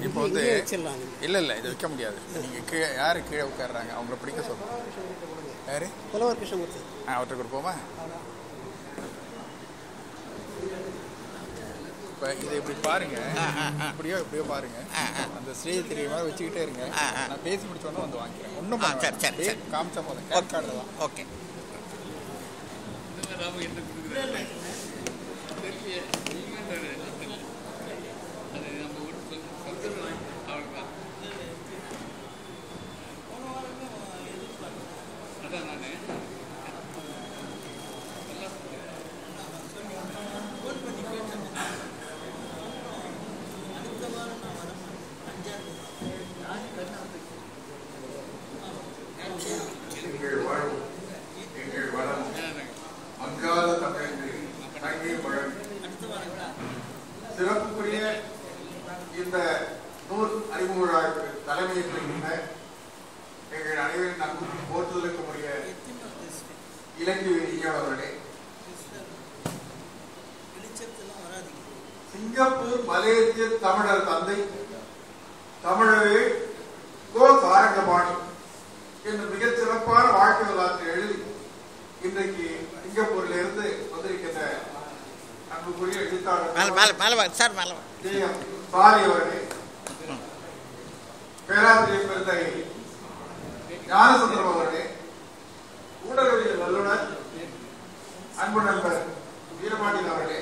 இப்போ வந்து இல்லை இல்லை இது வைக்க முடியாது. நீங்கள் கீழே யார் கீழே உட்காடுறாங்க அவங்கள பிடிக்க சொல்லுங்கள். யார்? புலவர் கிருஷ்ணமூர்த்தி. அவர்கிட்ட கொடுப்போமா? இப்போ இதை இப்படி பாருங்க, இப்படியோ இப்படியோ பாருங்க. அந்த ஸ்ரீ தெரியுமா வச்சுக்கிட்டே இருங்க. நான் பேசி முடிச்சோன்னே வந்து வாங்கிக்கிறேன். ஒன்றும் காமிச்சா போதும். கேட் கார்டு தான். ஓகே. சிறப்புக்குரிய இந்த நூல் அறிமுக விழாவுக்கு தலைமையேற்றிருக்கின்ற எங்கள் அனைவரின் நட்புக்கு போற்றுதலுக்கு உரிய இலக்கிய அவர்களே, சிங்கப்பூர் மலேசிய தமிழர் தந்தை தமிழவே கோ சாரங்கபாணி என்று மிகச் சிறப்பான வாழ்க்கை வரலாற்றை எழுதி இன்றைக்கு சிங்கப்பூரில் இருந்து வந்திருக்கின்ற அன்புக்குரிய எழுத்தாளர் சாரி அவர்களே, பேராசிரியர் பெருந்தகை ஞானசுந்தரம் அவர்களே, ஊடகவியல் வல்லுநர் அன்பு நண்பர் வீரபாண்டியன் அவர்களே,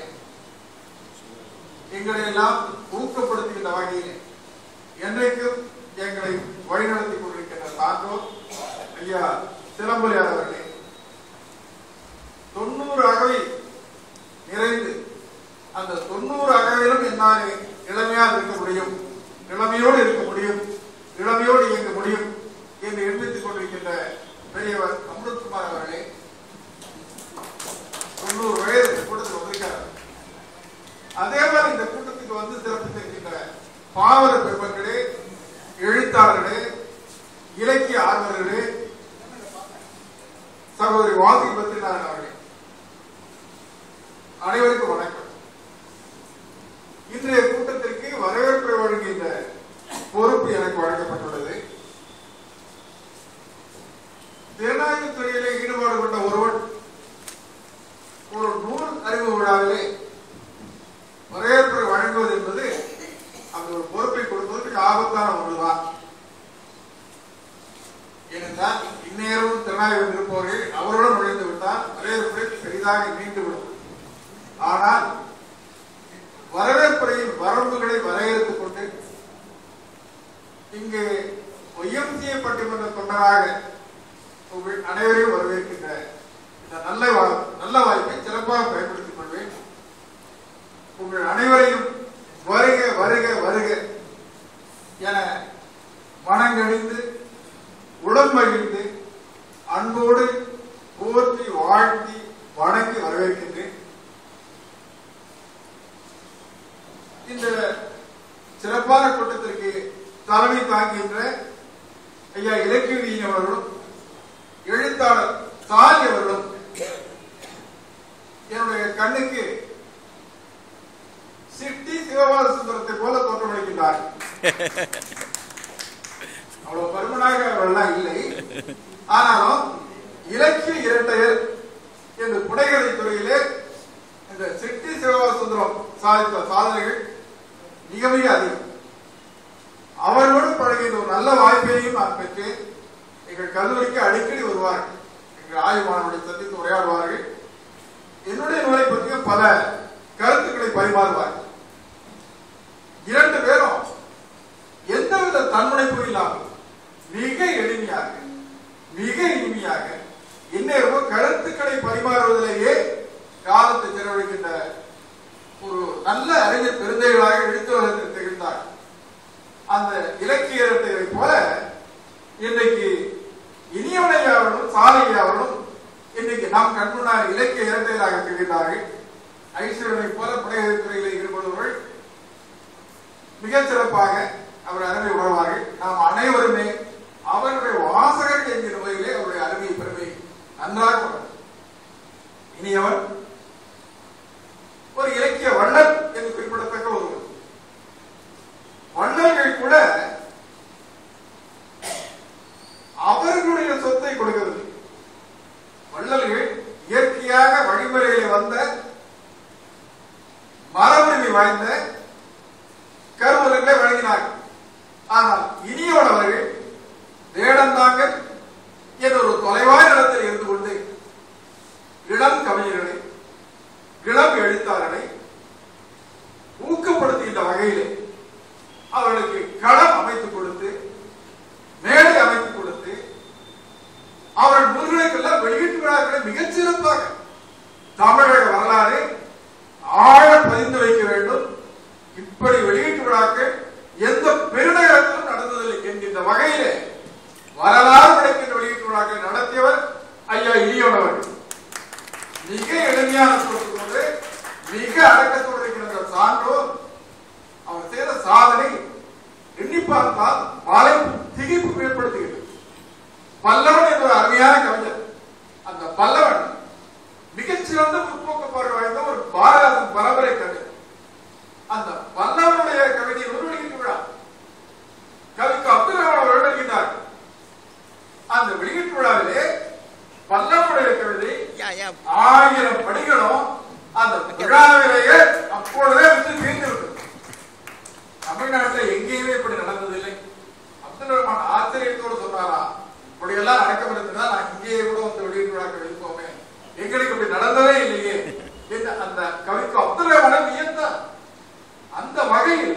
எங்களை எல்லாம் ஊக்கப்படுத்துகின்ற வகையில் என்றைக்கும் எங்களை வழிநடத்திக் கொண்டிருக்கின்ற சான்றோர் ஐயா சிலம்பொலியார் அவர்களே, 90 அகவை நிறைந்து அந்த 90 அகவிலும் என்னாலே இளமையாக இருக்க முடியும், இளமையோடு இருக்க முடியும், இளமையோடு இயங்க முடியும் என்று எண்ணித்துக் கொண்டிருக்கின்ற பெரியவர் அமிர்த்குமார் அவர்களே, 90 வயது கூட்டத்தில் வந்திருக்கிறார். அதே மாதிரி இந்த கூட்டத்துக்கு வந்து சிறப்பித்திருக்கின்ற பாவல பெருமக்களே, எழுத்தாளர்களே, இலக்கிய ஆர்வலர்களே, சகோதரி வாசி பத்ரிநாதன் அவர்களே, அனைவருக்கும் வணக்கம். இன்றைய கூட்டத்திற்கு வரவேற்பை வழங்குகின்ற பொறுப்பு எனக்கு வழங்கப்பட்டுள்ளது. ஜனநாயக துறையிலே ஈடுபாடு கொண்ட ஒருவன் ஒரு நூல் அறிவு விழாவிலே வரவேற்பை வழங்குவது என்பது அந்த ஒரு பொறுப்பை கொடுப்பதற்கு ஆபத்தான ஒன்றுதான். ஏனென்றால் இந்நேரம் திறனாய்வு இருப்பவர்கள் அவருடன் நுழைந்து விட்டால் வரவேற்பை பெரிதாக நீண்டுவிடும். ஆனால் வரவேற்புரையின் வரம்புகளை வரையறுத்துக் கொண்டு இங்கு ஒய்எம்சிஏ பட்டிமன்ற தொண்டராக உங்கள் அனைவரையும் வரவேற்கின்ற இந்த நல்ல வாய்ப்பை சிறப்பாக பயன்படுத்திக் கொள்வேன். உங்கள் அனைவரையும் வருக வருக வருக என மனங்கணிந்து உளம் மகிழ்ந்து அன்போடு போற்றி வாழ்த்தி வணங்கி வரவேற்கின்றேன். இந்த சிறப்பான கூட்டத்திற்கு தலைமை தாங்குகின்ற ஐயா இலக்கிய அவர்களும் எழுத்தாளர் சாலி அவர்களும் என்னுடைய கண்ணுக்கு சிட்டி சிவபால சுந்தரத்தை போல தோற்றமளிக்கின்றார். அவ்வளவு பருமனாக அவர்கள்லாம் இல்லை. ஆனாலும் இலக்கிய இரட்டையர் என்று புனைகதை துறையிலே இந்த சிட்டி சிவபால சுந்தரம் சாதித்த சாதனைகள் மிக மிக அதிகம். அவர்களோடு பழகிய ஒரு நல்ல வாய்ப்பையும் நான் பெற்றேன். எங்கள் கல்லூரிக்கு அடிக்கடி வருவார்கள், எங்கள் ஆய்வு மாணவர்களை சந்தித்து உரையாடுவார்கள். என்னுடைய நூலை பற்றிய பல கருத்துக்களை பரிமாறுவார்கள். 2 பேரும் எந்தவித தன்முனைப்பும் இல்லாமல் மிக எளிமையாக மிக இனிமையாக இந்நேரமும் கருத்துக்களை பரிமாறுவதிலேயே காலத்தை செலவழிக்கின்ற ஒரு நல்ல அறிஞர் பெருந்தைகளாக எழுத்துலகத்தில் திகழ்ந்தார். அந்த இலக்கிய இரட்டையரை போல இன்றைக்கு இனியவனையாவர்களும் சாலையாவர்களும் இன்றைக்கு நாம் கண்முன்னார் இலக்கிய இரட்டையராக திகழ்ந்தார்கள். ஐஸ்வரனை போல புனைகதை துறையில் ஈடுபடுபவர்கள் மிகச் சிறப்பாக அவர் அருமை உணர்வார்கள். நாம் அனைவருமே அவருடைய வாசகர்கள் என்கிற முறையிலே அவருடைய அருமை பெருமை நன்றாக உணர்ந்தார். இனியவர் ஒரு இலக்கிய வள்ளல் என்று குறிப்பிடத்தக்க ஒருவர். வள்ளல் வழங்கினார்கள். ஆனால் இனியவன் அவர்கள் வேடந்தாங்கல் என்ற ஒரு தொலைவான இடத்தில் இருந்து கொண்டு இளம் கவிஞர்களை, இளம் எழுத்தாளர்களை ஊக்கப்படுத்துகின்ற வகையிலே அவர்களுக்கு களம் அமைத்துக் கொடுத்து, மேடை அமைத்துக் கொடுத்து, அவர்கள் நூல்களுக்கெல்லாம் வெளியீட்டு விழாக்களை மிகச்சிறப்பாக தமிழக வரலாறு ஆழ பதிந்து வைக்க வேண்டும். இப்படி வெளியீட்டு விழாக்கள் எந்த பெருநகரத்திலும் நடந்ததில்லை என்கின்ற வகையிலே வரலாறு படைக்கின்ற வெளியீட்டு விழாக்களை நடத்தியவர் ஐயா இனியவன் அவர்கள். மிக எளிமையான சொல்லும்போது மிக அடக்கத்தோடு இருக்கிற சான்றோர் அவர் செய்த சாதனை எண்ணி பார்த்தால் மலை திகைப்பு ஏற்படுத்துகிறது. பல்லவன் என்ற ஒரு அருமையான கவிஞர். அந்த பல்லவன் மிகச்சிறந்த முற்போக்கு பார்வை வாய்ந்த ஒரு பாரதிதாசன் பரம்பரை கவிஞர். அந்த பல்லவனுடைய கவிதை ஒரு வெளியீட்டு விழா கவிக்கு அப்துல் கலாம் அவர்கள் எழுதினார். அந்த வெளியீட்டு விழாவிலே பல்லவனுடைய கவிதை 1000 படிகளும் அந்த விழாவிலேயே அப்பொழுதே விட்டு தீர்ந்து. தமிழ்நாட்டில் எங்கேயுமே இப்படி நடந்ததில்லை. அப்துல் ரஹ்மான் ஆச்சரியத்தோடு சொன்னாரா, இப்படியெல்லாம் நடக்கப்படுதுன்னா நான் இங்கேயே கூட வந்து வெளியீட்டு விழாக்கள் வைப்போமே, எங்களுக்கு இப்படி நடந்ததே இல்லையே என்று அந்த கவிக்கு அப்துல் ரஹ்மான் வியந்தார். அந்த வகையில்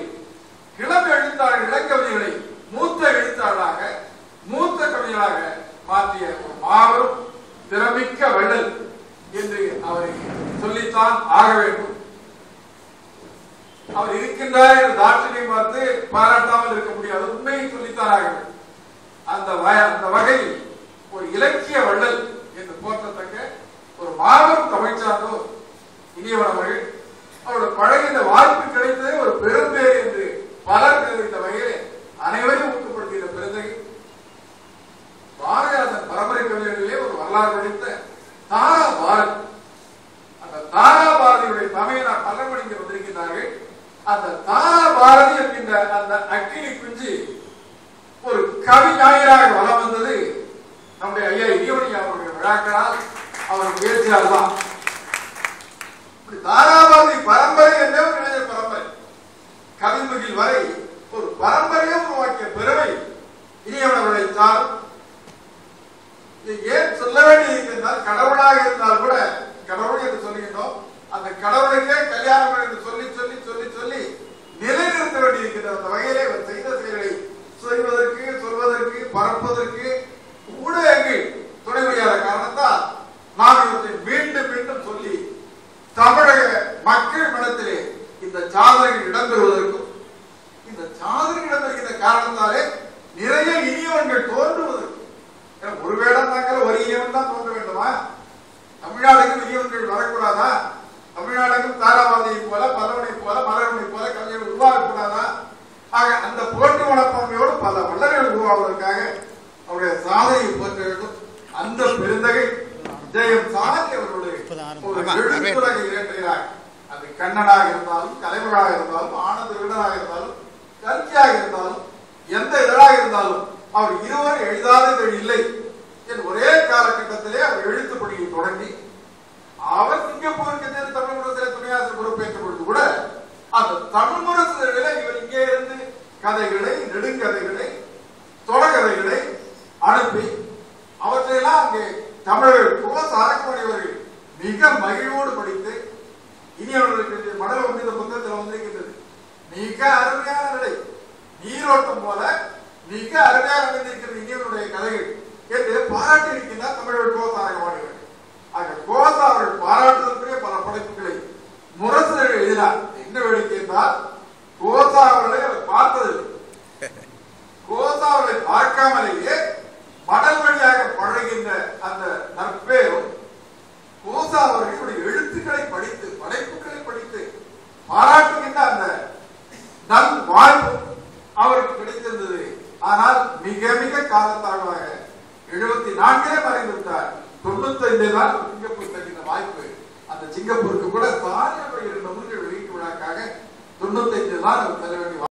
இளம் எழுத்தாளர் இளங்கவிஞர்களை மூத்த எழுத்தாளராக, மூத்த கவிஞராக மாற்றிய ஒரு மாபெரும் திறமிக்க வள்ளல் என்று அவரை சொல்லித்தான் ஆக வேண்டும். அவர் இருக்கின்றார் என்று தாட்சியை பார்த்து பாராட்டாமல் இருக்க முடியாது. உண்மையை சொல்லித்தான் ஆக வேண்டும். அந்த வகையில் ஒரு இலக்கிய வள்ளல் என்று போற்றத்தக்க ஒரு மாபெரும் தமிழ் சார்ந்தோர் இனியவன் அவர்கள். அவருடைய பழகின்ற வாய்ப்பு கிடைத்ததே ஒரு பெரும்பேறு என்று பலர் தெரிவித்த வகையில் அனைவரையும் ஊக்கப்படுத்துகிற பெருந்தகை பாரதிதாசன் பரம்பரை கவிஞர்களிலே ஒரு வரலாறு படித்த தாரா பாரதி. அந்த தாரா பாரதியுடைய தமையனார் பல்லவன் இங்கே வந்திருக்கிறார்கள். அந்த தாரா பாரதி என்கின்ற அந்த அக்கினி குஞ்சு ஒரு கவி ஞாயிறாக வளம் வந்தது நம்முடைய ஐயா இனியவன் அவருடைய விழாக்களால், அவர் முயற்சியால் தான். தாராபாரதி பரம்பரை என்ற ஒரு இளைஞர் பரம்பரை கவிமுகில் வரை ஒரு பரம்பரையை உருவாக்கிய பெருமை இனியவன் அவர்களை சாரும். ஏன் சொல்ல வேண்டியிருந்தால், கடவுளாக இருந்தால் கூட கடவுள் என்று சொல்லுகின்றோம். அந்த கடவுளுக்கே கல்யாணம் என்று சொல்லி சொல்லி சொல்லி சொல்லி நிலைநிறுத்த வேண்டியிருக்கின்ற அந்த வகையிலே அவர் செய்த செயல்களை செய்வதற்கு, சொல்வதற்கு, பரப்பதற்கு ஊடகங்கள் துணை புரியாத காரணத்தால் நாம் இவற்றை மீண்டும் மீண்டும் சொல்லி தமிழக மக்கள் மனத்திலே இந்த சாதனைகள் இடம்பெறுவதற்கும், இந்த சாதனைகள் இடம்பெறுகின்ற காரணத்தாலே நிறைய இனியவன்கள் தோன்றுவதற்கும். ஒரு வேடம் தாங்கள் ஒரு இனியவன் தான் தோன்ற வேண்டுமா? தமிழ்நாடுக்கும் இனியவன்கள் வரக்கூடாதா? தமிழ்நாடுக்கும் தாராபாரதியை போல, பல்லவனை போல, மலரவனை போல கவிஞர்கள் உருவாகக்கூடாதா? ஆக அந்த போட்டி மனப்பான்மையோடு பல வல்லர்கள் உருவாவதற்காக அவருடைய சாதனையை போற்ற வேண்டும். அந்த பெருந்தகை ஜெயம் சாதி அவர்களுடைய ஒரு எழுத்துலகை இயற்றுகிறார். அது கண்ணனாக இருந்தாலும், கலைமகளாக இருந்தாலும், ஆனந்த விடனாக இருந்தாலும், கல்கியாக இருந்தாலும், எந்த இதழாக இருந்தாலும் அவர் இருவர் எழுதாத இதழ் இல்லை என் ஒரே காலகட்டத்திலே அவர் எழுத்து பணியை தொடங்கி அவர் சிங்கப்பூருக்கு சென்று தமிழ் முரசிலே துணையாசிரியர் பொறுப்பேற்ற பொழுது கூட அந்த தமிழ் முரசிலே இவர் இங்கே இருந்து கதைகளை, நெடுங்கதைகளை, தொடர்கதைகளை அனுப்பி அவற்றையெல்லாம் அங்கே தமிழர்கள் அரக்கமணியவர்கள் மிக மகிழ்வோடு படித்து இனியவர்களுக்கு மடல் வந்து இந்த புத்தகத்தில் வந்திருக்கின்றது. மிக அருமையான நடை, நீரோட்டம் போல மிக அருமையாக அமைந்திருக்கிறது இனியவருடைய கதைகள் என்று பாராட்டி இருக்கின்றார் தமிழர்கள் கோசாரகமானியவர்கள். ஆக கோசா அவர்கள் பாராட்டுவதற்குரிய பல படைப்புகளை முரசர்கள் எழுதினார். என்ன வேடிக்கை என்றால், கோசா அவர்களை அவர் பார்த்ததில்லை. கோசா அவர்களை பார்க்காமலேயே மடல் வழியாக பழகின்ற அந்த நற்பேரும் கோசா அவர்களுடைய எழுத்துக்களை படித்து, படைப்புகளை படித்து பாராட்டுகின்ற அந்த நல் வாய்ப்பு அவருக்கு கிடைத்திருந்தது. ஆனால் மிக மிக காலத்தாழ்வாக 74 மறைந்து விட்டார். 95 தான் சிங்கப்பூர் தருகின்ற வாய்ப்பு. அந்த சிங்கப்பூருக்கு கூட தானே 2 நூல்கள் வெளியீட்டு விழாக்காக 95 தான் அவர் செல்ல வேண்டிய